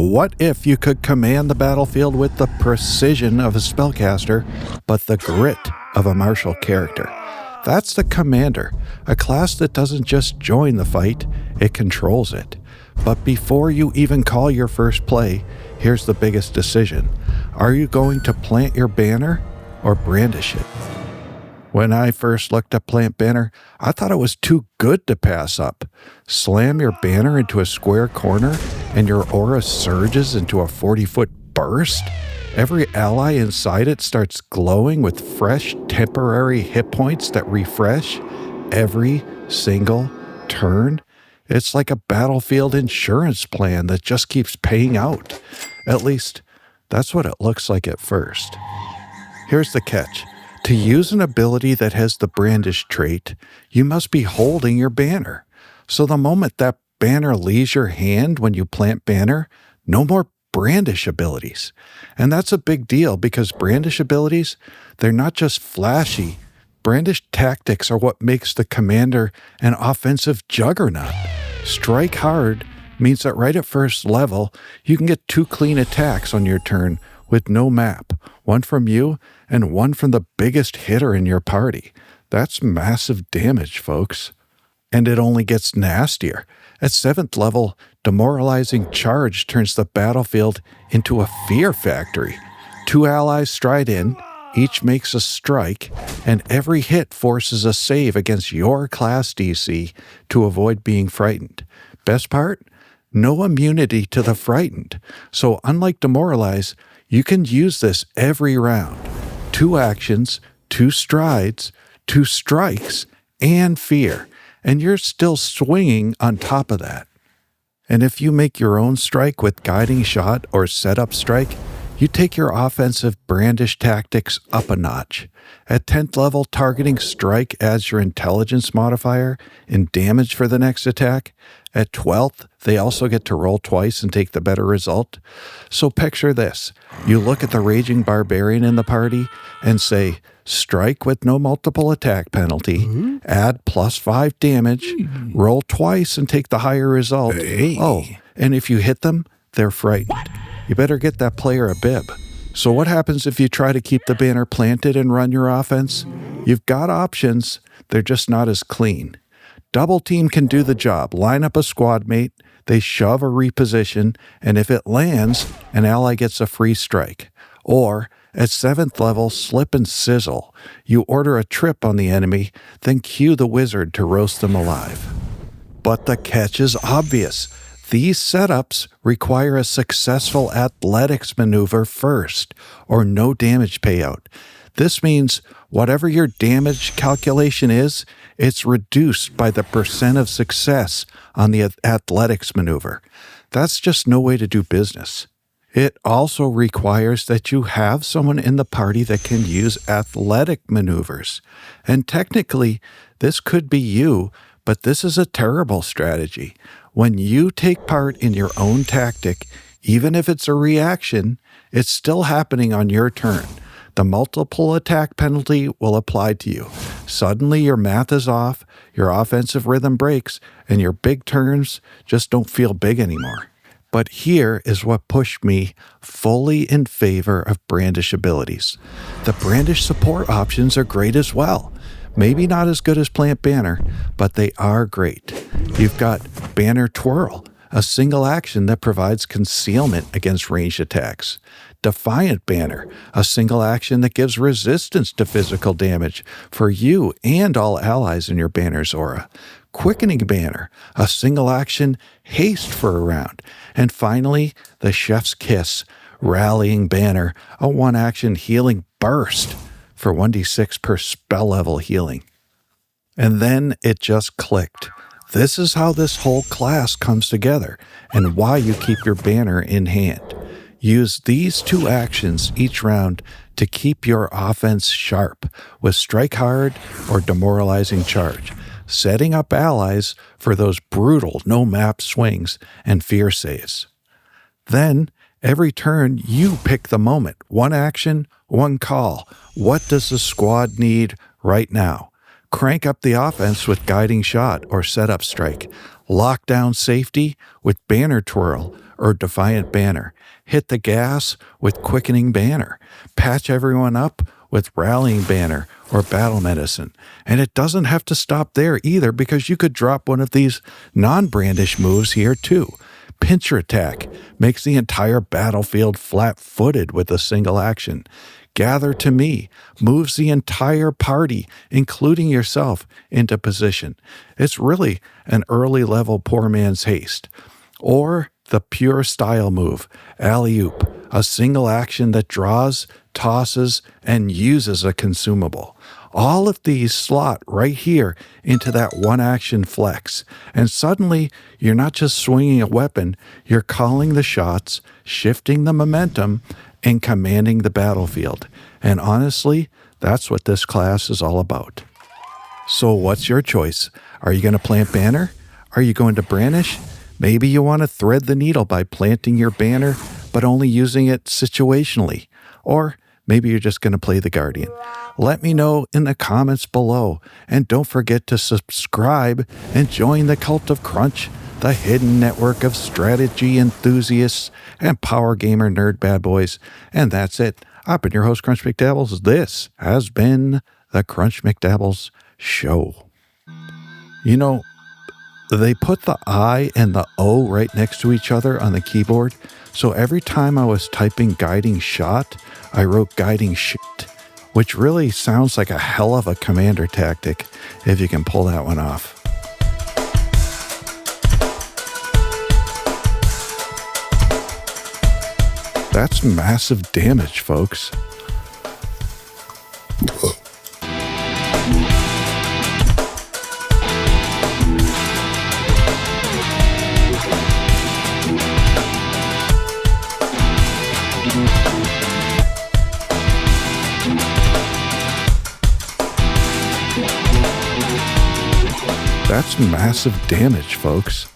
What if you could command the battlefield with the precision of a spellcaster, but the grit of a martial character? That's the Commander, a class that doesn't just join the fight, it controls it. But before you even call your first play, here's the biggest decision. Are you going to plant your banner or brandish it? When I first looked at plant banner, I thought it was too good to pass up. Slam your banner into a square corner and your aura surges into a 40-foot burst? Every ally inside it starts glowing with fresh temporary hit points that refresh every single turn? It's like a battlefield insurance plan that just keeps paying out. At least, that's what it looks like at first. Here's the catch. To use an ability that has the Brandish trait, you must be holding your banner. So the moment that banner leaves your hand when you plant banner, no more Brandish abilities. And that's a big deal because Brandish abilities, they're not just flashy. Brandish tactics are what makes the Commander an offensive juggernaut. Strike hard means that right at first level, you can get 2 clean attacks on your turn with no map, one from you and one from the biggest hitter in your party. That's massive damage, folks. And it only gets nastier. At 7th level, demoralizing charge turns the battlefield into a fear factory. 2 allies stride in, each makes a strike, and every hit forces a save against your class DC to avoid being frightened. Best part? No immunity to the frightened. So unlike demoralize, you can use this every round. 2 actions, 2 strides, 2 strikes, and fear. And you're still swinging on top of that. And if you make your own strike with guiding shot or setup strike, you take your offensive brandish tactics up a notch. At 10th level, targeting strike adds your intelligence modifier and damage for the next attack. At 12th, they also get to roll twice and take the better result. So picture this. You look at the raging barbarian in the party and say, strike with no multiple attack penalty, add +5 damage, roll twice and take the higher result. Hey. Oh, and if you hit them, they're frightened. You better get that player a bib. So what happens if you try to keep the banner planted and run your offense? You've got options, they're just not as clean. Double team can do the job. Line up a squad mate, they shove or reposition, and if it lands, an ally gets a free strike. Or, at 7th level, slip and sizzle. You order a trip on the enemy, then cue the wizard to roast them alive. But the catch is obvious. These setups require a successful athletics maneuver first, or no damage payout. This means whatever your damage calculation is, it's reduced by the % of success on the athletics maneuver. That's just no way to do business. It also requires that you have someone in the party that can use athletic maneuvers. And technically, this could be you, but this is a terrible strategy. When you take part in your own tactic, even if it's a reaction, it's still happening on your turn. The multiple attack penalty will apply to you. Suddenly your math is off, your offensive rhythm breaks, and your big turns just don't feel big anymore. But here is what pushed me fully in favor of Brandish abilities. The Brandish support options are great as well. Maybe not as good as Plant Banner, but they are great. You've got Banner Twirl, a single action that provides concealment against ranged attacks. Defiant Banner, a single action that gives resistance to physical damage for you and all allies in your banner's aura. Quickening Banner, a single action haste for a round. And finally, the Chef's Kiss, Rallying Banner, a one-action healing burst for 1d6 per spell level healing. And then it just clicked. This is how this whole class comes together and why you keep your banner in hand. Use these 2 actions each round to keep your offense sharp with Strike Hard or Demoralizing Charge, setting up allies for those brutal no-map swings and fear saves. Then, every turn, you pick the moment. 1 action, 1 call. What does the squad need right now? Crank up the offense with Guiding Shot or Setup Strike. Lock down safety with Banner Twirl or defiant banner. Hit the gas with quickening banner. Patch everyone up with rallying banner or battle medicine. And it doesn't have to stop there either, because you could drop one of these non-brandish moves here too. Pincher attack makes the entire battlefield flat-footed with a single action. Gather to me moves the entire party, including yourself, into position. It's really an early level poor man's haste. Or the pure style move, alley-oop, a single action that draws, tosses, and uses a consumable. All of these slot right here into that one action flex. And suddenly, you're not just swinging a weapon, you're calling the shots, shifting the momentum, and commanding the battlefield. And honestly, that's what this class is all about. So what's your choice? Are you going to plant banner? Are you going to brandish? Maybe you want to thread the needle by planting your banner, but only using it situationally. Or maybe you're just going to play the Guardian. Let me know in the comments below. And don't forget to subscribe and join the Cult of Crunch, the hidden network of strategy enthusiasts and power gamer nerd bad boys. And that's it. I've been your host, Crunch McDabbles. This has been the Crunch McDabbles Show. You know, they put the I and the O right next to each other on the keyboard. So every time I was typing guiding shot, I wrote guiding shit, which really sounds like a hell of a commander tactic if you can pull that one off. That's massive damage, folks. That's massive damage, folks.